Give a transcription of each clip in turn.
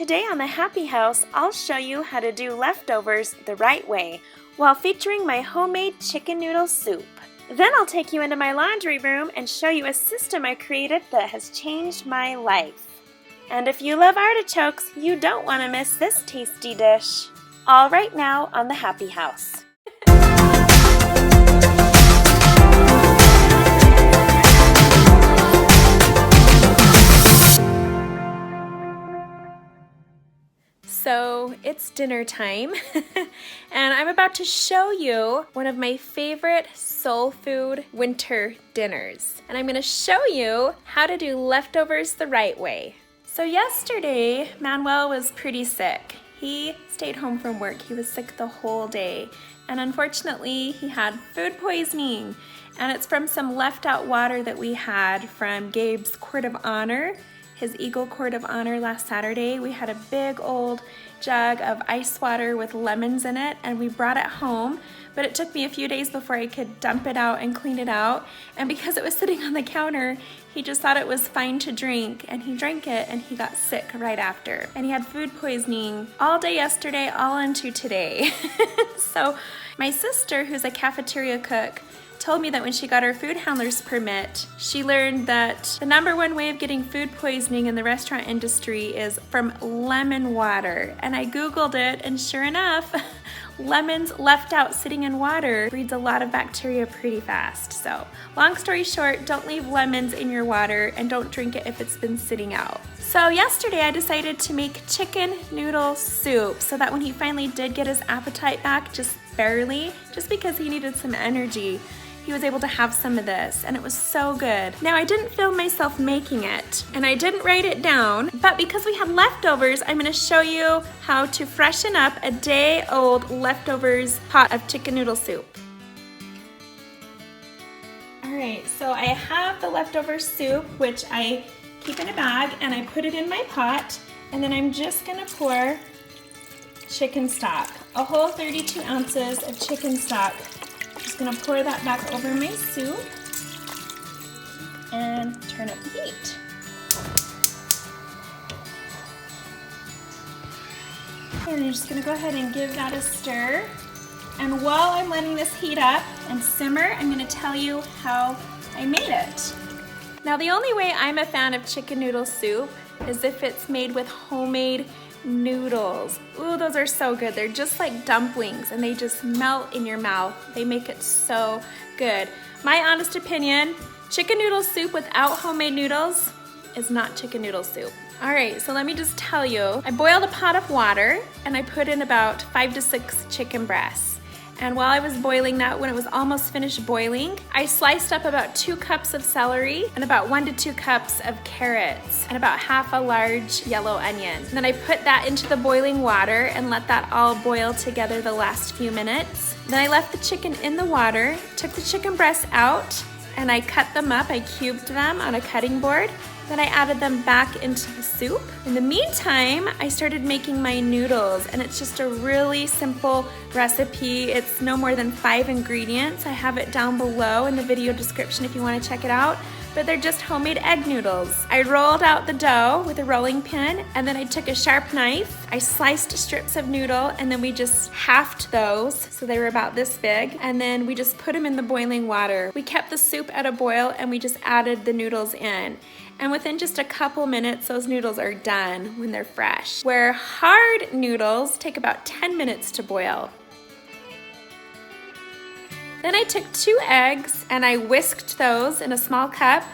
Today on the Happy House, I'll show you how to do leftovers the right way while featuring my homemade chicken noodle soup. Then I'll take you into my laundry room and show you a system I created that has changed my life. And if you love artichokes, you don't want to miss this tasty dish. All right now on the Happy House. So it's dinner time and I'm about to show you one of my favorite soul food winter dinners. And I'm going to show you how to do leftovers the right way. So yesterday, Manuel was pretty sick. He stayed home from work. He was sick the whole day. And unfortunately, he had food poisoning. And it's from some left out water that we had from Gabe's Court of Honor. His Eagle Court of Honor last Saturday. We had a big old jug of ice water with lemons in it and we brought it home, but it took me a few days before I could dump it out and clean it out. And because it was sitting on the counter, he just thought it was fine to drink and he drank it and he got sick right after. And he had food poisoning all day yesterday, all into today. So my sister, who's a cafeteria cook, told me that when she got her food handler's permit, she learned that the #1 way of getting food poisoning in the restaurant industry is from lemon water. And I Googled it, and sure enough, lemons left out sitting in water breeds a lot of bacteria pretty fast. So long story short, don't leave lemons in your water and don't drink it if it's been sitting out. So yesterday I decided to make chicken noodle soup so that when he finally did get his appetite back, just barely, just because he needed some energy, he was able to have some of this, and it was so good. Now, I didn't film myself making it, and I didn't write it down, but because we had leftovers, I'm gonna show you how to freshen up a day-old leftovers pot of chicken noodle soup. All right, so I have the leftover soup, which I keep in a bag, and I put it in my pot, and then I'm just gonna pour chicken stock, a whole 32 ounces of chicken stock. Just gonna pour that back over my soup and turn up the heat. And I'm just gonna go ahead and give that a stir. And while I'm letting this heat up and simmer, I'm gonna tell you how I made it. Now, the only way I'm a fan of chicken noodle soup is if it's made with homemade noodles. Ooh, those are so good. They're just like dumplings and they just melt in your mouth. They make it so good. My honest opinion, chicken noodle soup without homemade noodles is not chicken noodle soup. All right, so let me just tell you, I boiled a pot of water and I put in about 5 to 6 chicken breasts. And while I was boiling that, when it was almost finished boiling, I sliced up about 2 cups of celery and about 1 to 2 cups of carrots and about half a large yellow onion. And then I put that into the boiling water and let that all boil together the last few minutes. Then I left the chicken in the water, took the chicken breasts out, and I cut them up. I cubed them on a cutting board. Then I added them back into the soup. In the meantime, I started making my noodles, and it's just a really simple recipe. It's no more than 5 ingredients. I have it down below in the video description if you want to check it out. But they're just homemade egg noodles. I rolled out the dough with a rolling pin, and then I took a sharp knife. I sliced strips of noodle, and then we just halved those, so they were about this big, and then we just put them in the boiling water. We kept the soup at a boil, and we just added the noodles in. And within just a couple minutes, those noodles are done when they're fresh. Where hard noodles take about 10 minutes to boil. Then I took 2 eggs and I whisked those in a small cup,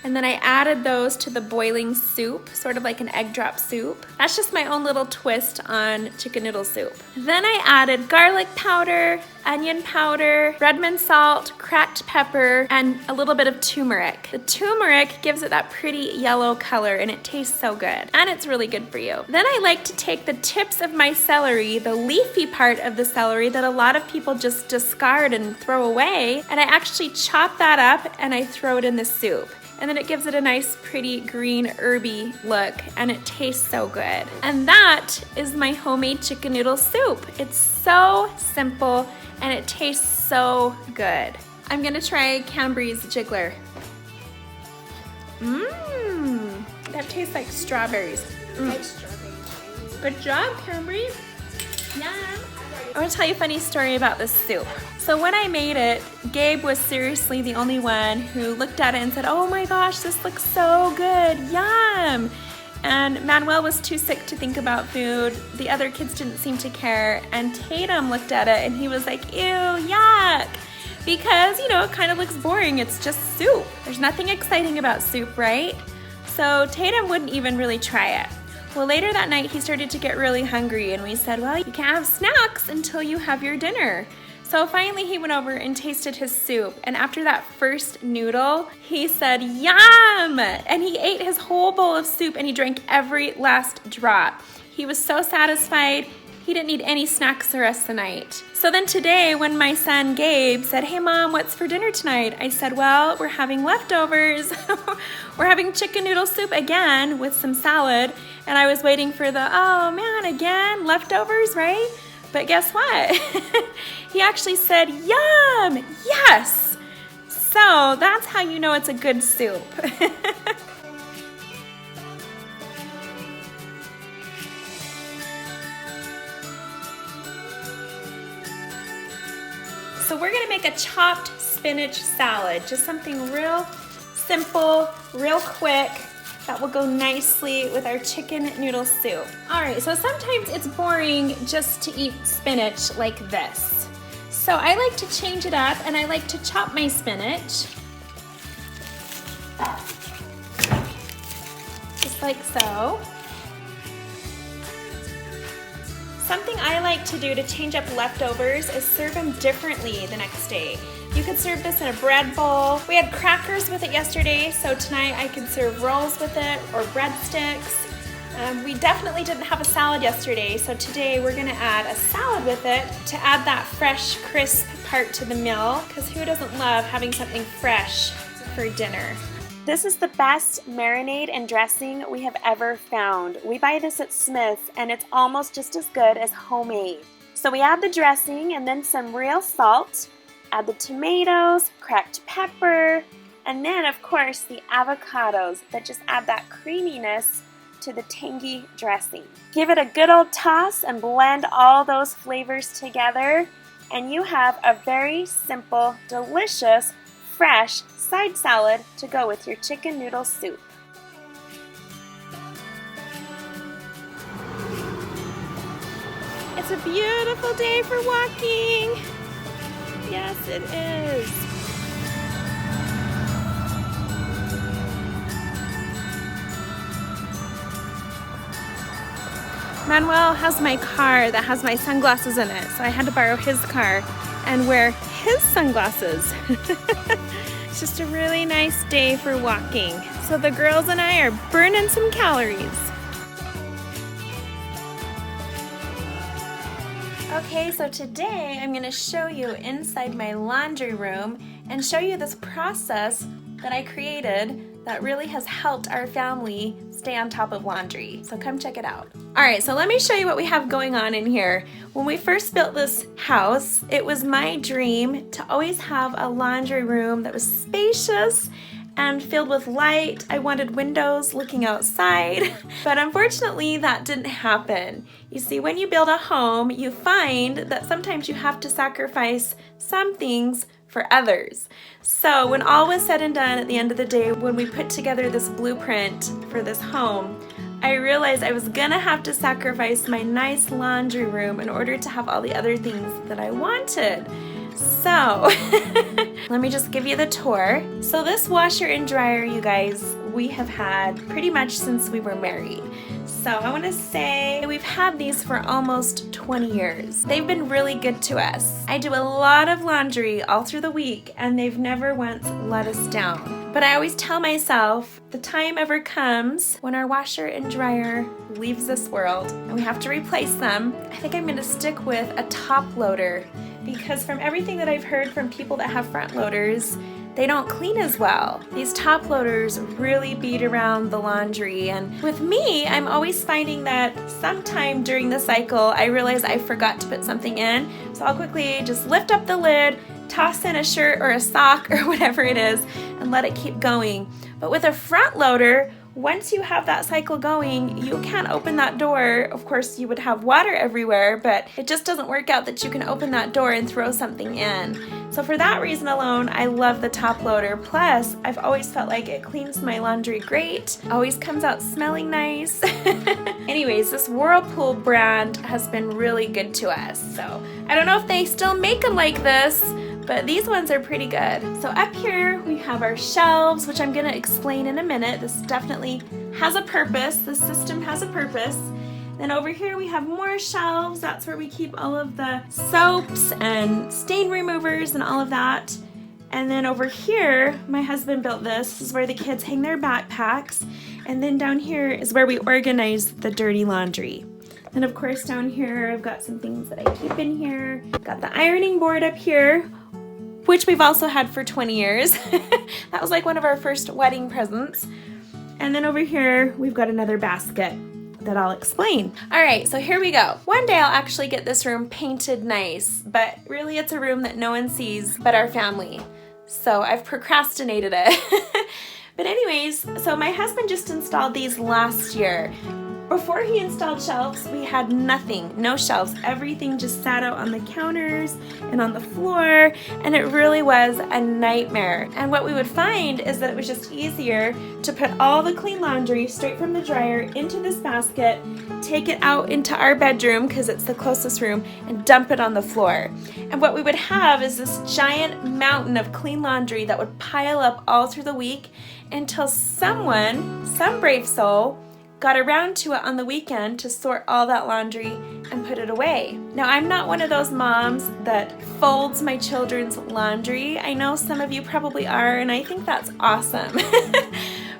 and then I added those to the boiling soup, sort of like an egg drop soup. That's just my own little twist on chicken noodle soup. Then I added garlic powder, onion powder, Redmond salt, cracked pepper, and a little bit of turmeric. The turmeric gives it that pretty yellow color and it tastes so good. And it's really good for you. Then I like to take the tips of my celery, the leafy part of the celery that a lot of people just discard and throw away, and I actually chop that up and I throw it in the soup. And then it gives it a nice, pretty green, herby look, and it tastes so good. And that is my homemade chicken noodle soup. It's so simple, and it tastes so good. I'm gonna try Cambri's Jiggler. That tastes like strawberries. Like strawberries. Good job, Camry. Yeah. I want to tell you a funny story about this soup. So when I made it, Gabe was seriously the only one who looked at it and said, "Oh my gosh, this looks so good, yum!" And Manuel was too sick to think about food. The other kids didn't seem to care. And Tatum looked at it and he was like, "Ew, yuck." Because, you know, it kind of looks boring. It's just soup. There's nothing exciting about soup, right? So Tatum wouldn't even really try it. Well, later that night, he started to get really hungry and we said, well, you can't have snacks until you have your dinner. So finally he went over and tasted his soup, and after that first noodle, he said, "Yum!" And he ate his whole bowl of soup and he drank every last drop. He was so satisfied, he didn't need any snacks the rest of the night. So then today, when my son Gabe said, "Hey Mom, what's for dinner tonight?" I said, "Well, we're having leftovers." We're having chicken noodle soup again with some salad, and I was waiting for the, "Oh man, again, leftovers, right?" But guess what? He actually said, "Yum, yes!" So that's how you know it's a good soup. So we're gonna make a chopped spinach salad, just something real simple, real quick, that will go nicely with our chicken noodle soup. All right, so sometimes it's boring just to eat spinach like this. So I like to change it up and I like to chop my spinach. Just like so. Something I like to do to change up leftovers is serve them differently the next day. You could serve this in a bread bowl. We had crackers with it yesterday, so tonight I can serve rolls with it or breadsticks. We definitely didn't have a salad yesterday, so today we're gonna add a salad with it to add that fresh, crisp part to the meal, because who doesn't love having something fresh for dinner? This is the best marinade and dressing we have ever found. We buy this at Smith's and it's almost just as good as homemade. So we add the dressing and then some real salt, add the tomatoes, cracked pepper, and then of course the avocados that just add that creaminess to the tangy dressing. Give it a good old toss and blend all those flavors together, and you have a very simple, delicious, fresh side salad to go with your chicken noodle soup. It's a beautiful day for walking. Yes, it is. Manuel has my car that has my sunglasses in it, so I had to borrow his car and wear his sunglasses. It's just a really nice day for walking. So the girls and I are burning some calories. Okay, so today I'm going to show you inside my laundry room and show you this process that I created that really has helped our family stay on top of laundry. So come check it out. Alright, so let me show you what we have going on in here. When we first built this house, it was my dream to always have a laundry room that was spacious and filled with light. I wanted windows looking outside, but unfortunately that didn't happen. You see, when you build a home, you find that sometimes you have to sacrifice some things for others. So when all was said and done at the end of the day, when we put together this blueprint for this home, I realized I was gonna have to sacrifice my nice laundry room in order to have all the other things that I wanted. So let me just give you the tour. So this washer and dryer, you guys, we have had pretty much since we were married. So I want to say we've had these for almost 20 years. They've been really good to us. I do a lot of laundry all through the week and they've never once let us down. But I always tell myself the time ever comes when our washer and dryer leaves this world and we have to replace them. I think I'm going to stick with a top loader, because from everything that I've heard from people that have front loaders, they don't clean as well. These top loaders really beat around the laundry, and with me, I'm always finding that sometime during the cycle, I realize I forgot to put something in, so I'll quickly just lift up the lid, toss in a shirt or a sock or whatever it is, and let it keep going. But with a front loader, once you have that cycle going, you can't open that door. Of course, you would have water everywhere, but it just doesn't work out that you can open that door and throw something in. So for that reason alone, I love the top loader. Plus, I've always felt like it cleans my laundry great, always comes out smelling nice. Anyways, this Whirlpool brand has been really good to us. So I don't know if they still make them like this, but these ones are pretty good. So up here we have our shelves, which I'm gonna explain in a minute. This definitely has a purpose. The system has a purpose. Then over here we have more shelves. That's where we keep all of the soaps and stain removers and all of that. And then over here, my husband built this. This is where the kids hang their backpacks. And then down here is where we organize the dirty laundry. And of course down here, I've got some things that I keep in here. Got the ironing board up here, which we've also had for 20 years. That was like one of our first wedding presents. And then over here, we've got another basket that I'll explain. All right, so here we go. One day I'll actually get this room painted nice, but really it's a room that no one sees but our family. So I've procrastinated it. But anyways, so my husband just installed these last year. Before he installed shelves, we had nothing, no shelves. Everything just sat out on the counters and on the floor, and it really was a nightmare. And what we would find is that it was just easier to put all the clean laundry straight from the dryer into this basket, take it out into our bedroom, because it's the closest room, and dump it on the floor. And what we would have is this giant mountain of clean laundry that would pile up all through the week until someone, some brave soul, got around to it on the weekend to sort all that laundry and put it away. Now, I'm not one of those moms that folds my children's laundry. I know some of you probably are, and I think that's awesome.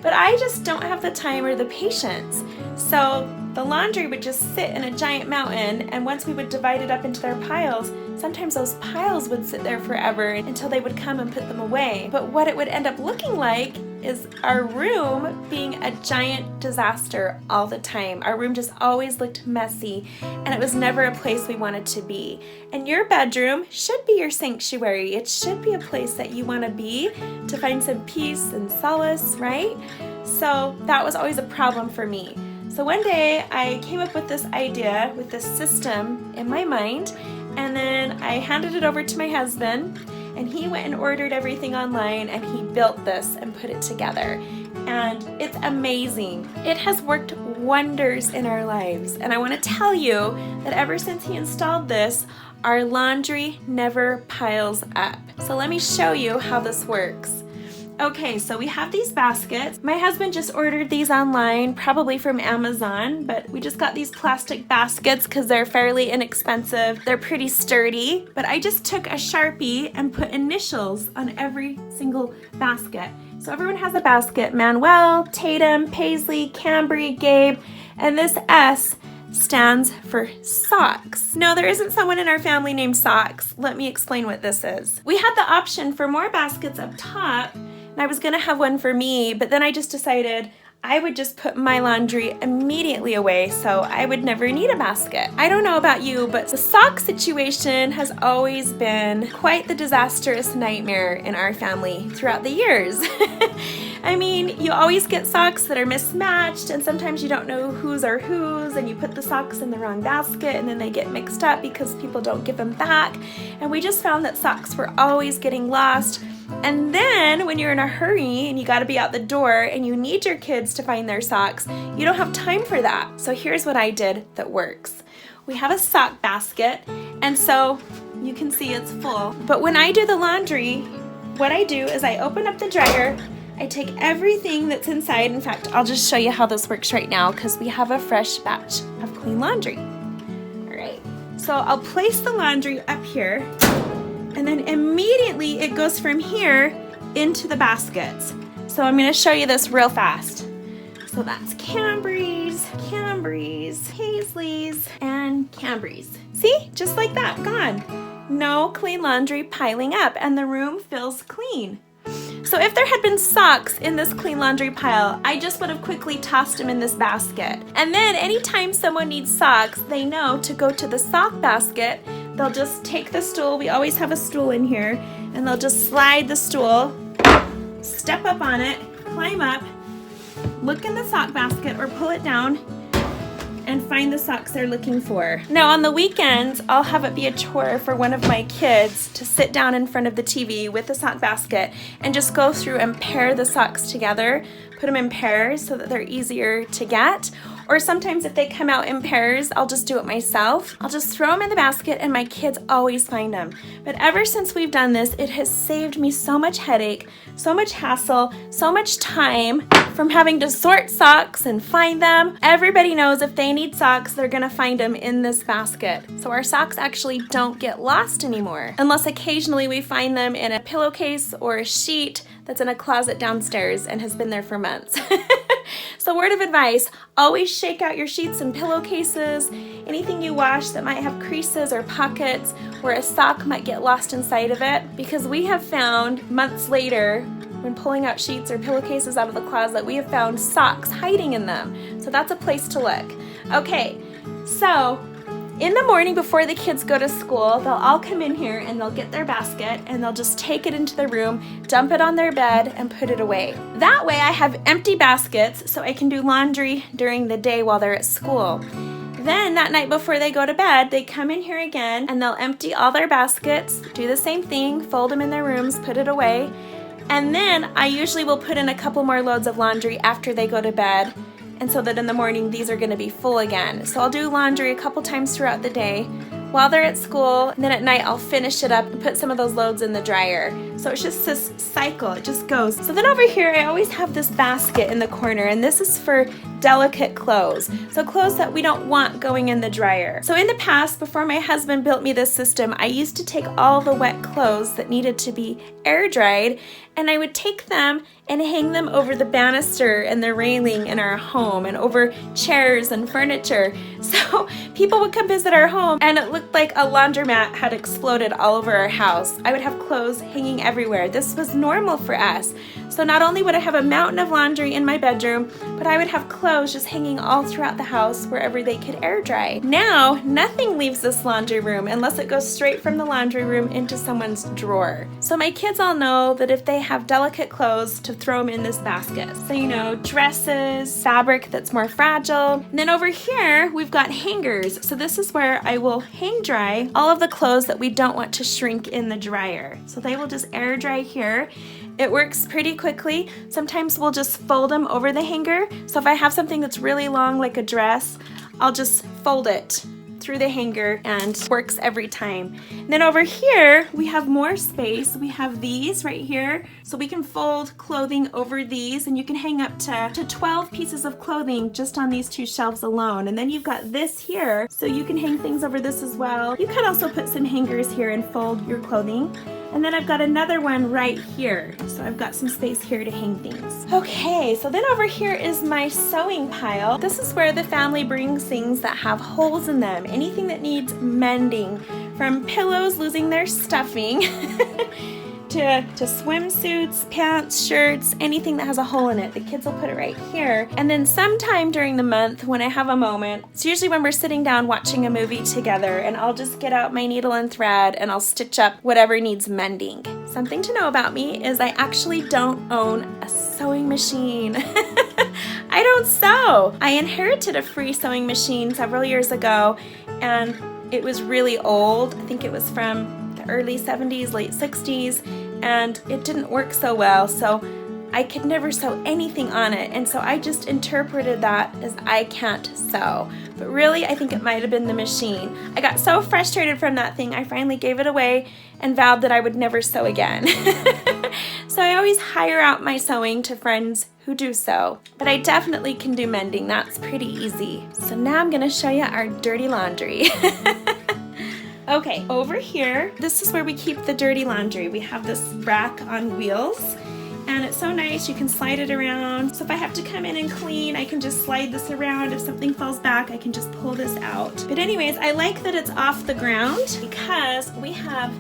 But I just don't have the time or the patience. So the laundry would just sit in a giant mountain, and once we would divide it up into their piles, sometimes those piles would sit there forever until they would come and put them away. But what it would end up looking like is our room being a giant disaster all the time. Our room just always looked messy, and it was never a place we wanted to be. And your bedroom should be your sanctuary. It should be a place that you want to be to find some peace and solace, right? So that was always a problem for me. So one day I came up with this idea, with this system in my mind, and then I handed it over to my husband, and he went and ordered everything online, and he built this and put it together. And it's amazing. It has worked wonders in our lives. And I want to tell you that ever since he installed this, our laundry never piles up. So let me show you how this works. Okay, so we have these baskets. My husband just ordered these online, probably from Amazon, but we just got these plastic baskets because they're fairly inexpensive. They're pretty sturdy, but I just took a Sharpie and put initials on every single basket. So everyone has a basket: Manuel, Tatum, Paisley, Cambry, Gabe, and this S stands for socks. No, there isn't someone in our family named Socks. Let me explain what this is. We had the option for more baskets up top, and I was gonna have one for me, but then I just decided I would just put my laundry immediately away, so I would never need a basket. I don't know about you, but the sock situation has always been quite the disastrous nightmare in our family throughout the years. I mean, you always get socks that are mismatched, and sometimes you don't know whose are whose, and you put the socks in the wrong basket, and then they get mixed up because people don't give them back. And we just found that socks were always getting lost. And then when you're in a hurry and you gotta be out the door and you need your kids to find their socks, you don't have time for that. So here's what I did that works. We have a sock basket, and so you can see it's full. But when I do the laundry, what I do is I open up the dryer, I take everything that's inside. In fact, I'll just show you how this works right now because we have a fresh batch of clean laundry. All right, so I'll place the laundry up here, and then immediately it goes from here into the baskets. So I'm gonna show you this real fast. So that's Cambry's, Paisley's, and Cambry's. See, just like that, gone. No clean laundry piling up, and the room feels clean. So if there had been socks in this clean laundry pile, I just would have quickly tossed them in this basket. And then anytime someone needs socks, they know to go to the sock basket. They'll just take the stool, we always have a stool in here, and they'll just slide the stool, step up on it, climb up, look in the sock basket or pull it down and find the socks they're looking for. Now on the weekends, I'll have it be a chore for one of my kids to sit down in front of the TV with the sock basket and just go through and pair the socks together, put them in pairs so that they're easier to get. Or sometimes if they come out in pairs, I'll just do it myself. I'll just throw them in the basket and my kids always find them. But ever since we've done this, it has saved me so much headache, so much hassle, so much time from having to sort socks and find them. Everybody knows if they need socks, they're gonna find them in this basket. So our socks actually don't get lost anymore, unless occasionally we find them in a pillowcase or a sheet that's in a closet downstairs and has been there for months. So word of advice, always shake out your sheets and pillowcases, anything you wash that might have creases or pockets where a sock might get lost inside of it, because we have found months later when pulling out sheets or pillowcases out of the closet, we have found socks hiding in them. So that's a place to look. Okay, so in the morning before the kids go to school, they'll all come in here and they'll get their basket and they'll just take it into the room, dump it on their bed, and put it away. That way I have empty baskets so I can do laundry during the day while they're at school. Then that night before they go to bed, they come in here again and they'll empty all their baskets, do the same thing, fold them in their rooms, put it away. And then I usually will put in a couple more loads of laundry after they go to bed, and so that in the morning these are going to be full again. So I'll do laundry a couple times throughout the day while they're at school, and then at night I'll finish it up and put some of those loads in the dryer. So it's just this cycle, it just goes. So then over here I always have this basket in the corner, and this is for delicate clothes. So clothes that we don't want going in the dryer. So in the past, before my husband built me this system, I used to take all the wet clothes that needed to be air dried, and I would take them and hang them over the banister and the railing in our home and over chairs and furniture. So people would come visit our home and it looked like a laundromat had exploded all over our house. I would have clothes hanging everywhere. This was normal for us. So not only would I have a mountain of laundry in my bedroom, but I would have clothes just hanging all throughout the house wherever they could air dry. Now, nothing leaves this laundry room unless it goes straight from the laundry room into someone's drawer. So my kids all know that if they have delicate clothes, to throw them in this basket. So you know, dresses, fabric that's more fragile. And then over here, we've got hangers. So this is where I will hang dry all of the clothes that we don't want to shrink in the dryer. So they will just air dry here. It works pretty quickly. Sometimes we'll just fold them over the hanger. So if I have something that's really long, like a dress, I'll just fold it through the hanger and works every time. And then over here, we have more space. We have these right here. So we can fold clothing over these, and you can hang up to 12 pieces of clothing just on these two shelves alone. And then you've got this here, so you can hang things over this as well. You could also put some hangers here and fold your clothing. And then I've got another one right here. So I've got some space here to hang things. Okay, so then over here is my sewing pile. This is where the family brings things that have holes in them. Anything that needs mending, from pillows losing their stuffing to swimsuits, pants, shirts, anything that has a hole in it. The kids will put it right here. And then sometime during the month when I have a moment, it's usually when we're sitting down watching a movie together, and I'll just get out my needle and thread and I'll stitch up whatever needs mending. Something to know about me is I actually don't own a sewing machine. I don't sew. I inherited a free sewing machine several years ago, and it was really old. I think it was from the early 70s, late 60s, and it didn't work so well, so I could never sew anything on it, and so I just interpreted that as I can't sew. But really, I think it might have been the machine. I got so frustrated from that thing, I finally gave it away and vowed that I would never sew again. So I always hire out my sewing to friends who do sew, but I definitely can do mending. That's pretty easy. So now I'm gonna show you our dirty laundry. Okay, over here, this is where we keep the dirty laundry. We have this rack on wheels, and it's so nice. You can slide it around. So if I have to come in and clean, I can just slide this around. If something falls back, I can just pull this out. But anyways, I like that it's off the ground because we have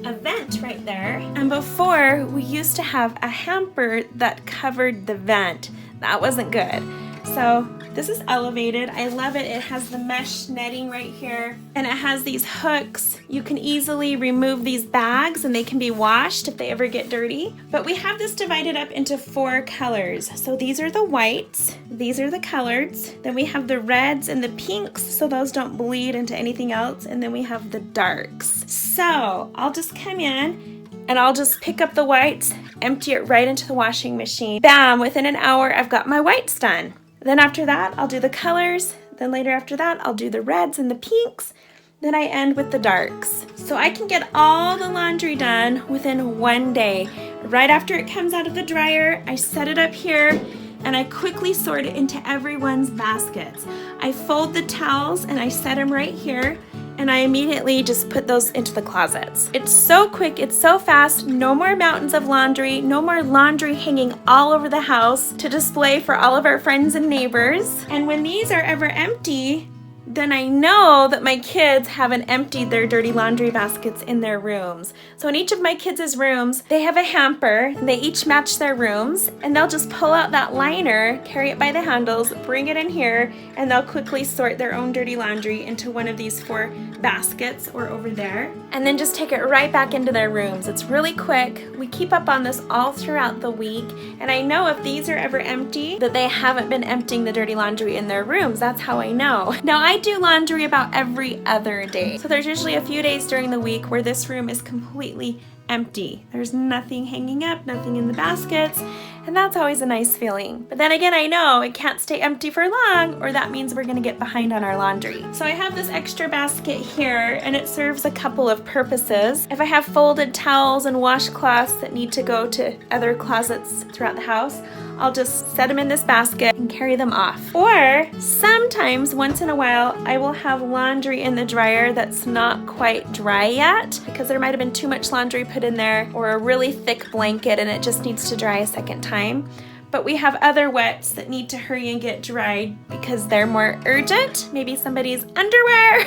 a vent right there. And before, we used to have a hamper that covered the vent. That wasn't good. So This is elevated. I love it. It has the mesh netting right here, and it has these hooks. You can easily remove these bags and they can be washed if they ever get dirty. But we have this divided up into 4 colors. So these are the whites, these are the coloreds, then we have the reds and the pinks so those don't bleed into anything else, and then we have the darks. So I'll just come in and I'll just pick up the whites, empty it right into the washing machine. Bam, within an hour I've got my whites done. Then after that I'll do the colors, then later after that I'll do the reds and the pinks, then I end with the darks. So I can get all the laundry done within 1 day. Right after it comes out of the dryer, I set it up here and I quickly sort it into everyone's baskets. I fold the towels and I set them right here, and I immediately just put those into the closets. It's so quick, it's so fast, no more mountains of laundry, no more laundry hanging all over the house to display for all of our friends and neighbors. And when these are ever empty, then I know that my kids haven't emptied their dirty laundry baskets in their rooms. So in each of my kids' rooms, they have a hamper, and they each match their rooms, and they'll just pull out that liner, carry it by the handles, bring it in here, and they'll quickly sort their own dirty laundry into one of these 4 baskets or over there, and then just take it right back into their rooms. It's really quick. We keep up on this all throughout the week, and I know if these are ever empty, that they haven't been emptying the dirty laundry in their rooms. That's how I know. Now I do laundry about every other day. So there's usually a few days during the week where this room is completely empty. There's nothing hanging up, nothing in the baskets, and that's always a nice feeling. But then again, I know it can't stay empty for long, or that means we're gonna get behind on our laundry. So I have this extra basket here, and it serves a couple of purposes. If I have folded towels and washcloths that need to go to other closets throughout the house, I'll just set them in this basket and carry them off. Or sometimes, once in a while, I will have laundry in the dryer that's not quite dry yet because there might have been too much laundry put in there, or a really thick blanket and it just needs to dry a second time. But we have other wets that need to hurry and get dried because they're more urgent. Maybe somebody's underwear.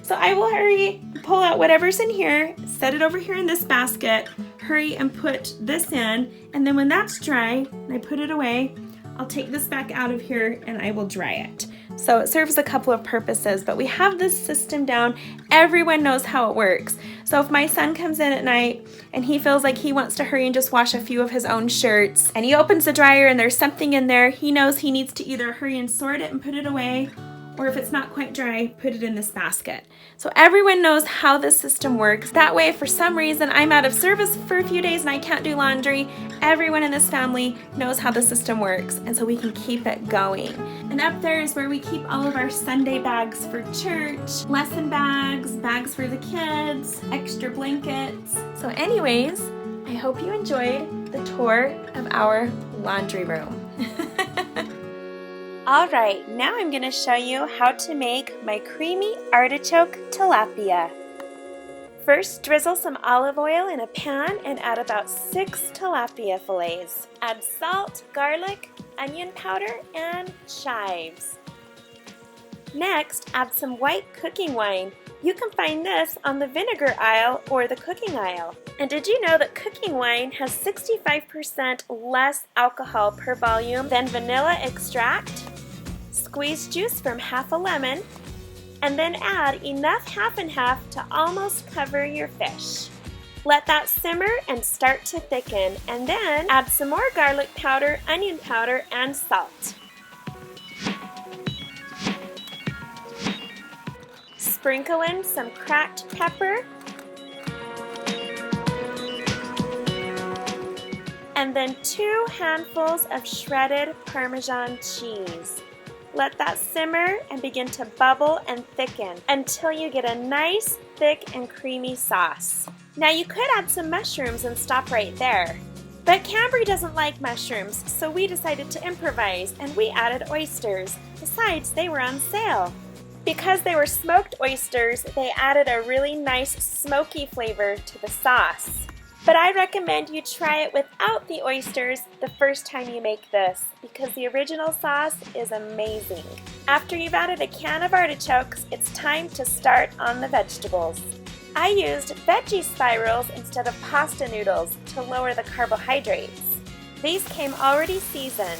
So I will hurry, pull out whatever's in here, set it over here in this basket, hurry and put this in, and then when that's dry and I put it away, I'll take this back out of here and I will dry it. So it serves a couple of purposes, but we have this system down. Everyone knows how it works. So if my son comes in at night and he feels like he wants to hurry and just wash a few of his own shirts, and he opens the dryer and there's something in there, he knows he needs to either hurry and sort it and put it away, or if it's not quite dry, put it in this basket. So everyone knows how this system works. That way, if for some reason I'm out of service for a few days and I can't do laundry, everyone in this family knows how the system works, and so we can keep it going. And up there is where we keep all of our Sunday bags for church, lesson bags, bags for the kids, extra blankets. So anyways, I hope you enjoyed the tour of our laundry room. Alright, now I'm going to show you how to make my creamy artichoke tilapia. First, drizzle some olive oil in a pan and add about 6 tilapia fillets. Add salt, garlic, onion powder, and chives. Next, add some white cooking wine. You can find this on the vinegar aisle or the cooking aisle. And did you know that cooking wine has 65% less alcohol per volume than vanilla extract? Squeeze juice from half a lemon, and then add enough half and half to almost cover your fish. Let that simmer and start to thicken, and then add some more garlic powder, onion powder, and salt. Sprinkle in some cracked pepper, and then 2 handfuls of shredded Parmesan cheese. Let that simmer and begin to bubble and thicken until you get a nice, thick, and creamy sauce. Now you could add some mushrooms and stop right there. But Cambry doesn't like mushrooms, so we decided to improvise and we added oysters. Besides, they were on sale. Because they were smoked oysters, they added a really nice smoky flavor to the sauce. But I recommend you try it without the oysters the first time you make this, because the original sauce is amazing. After you've added a can of artichokes, it's time to start on the vegetables. I used veggie spirals instead of pasta noodles to lower the carbohydrates. These came already seasoned.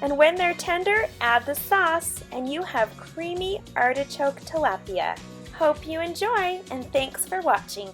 And when they're tender, add the sauce and you have creamy artichoke tilapia. Hope you enjoy, and thanks for watching.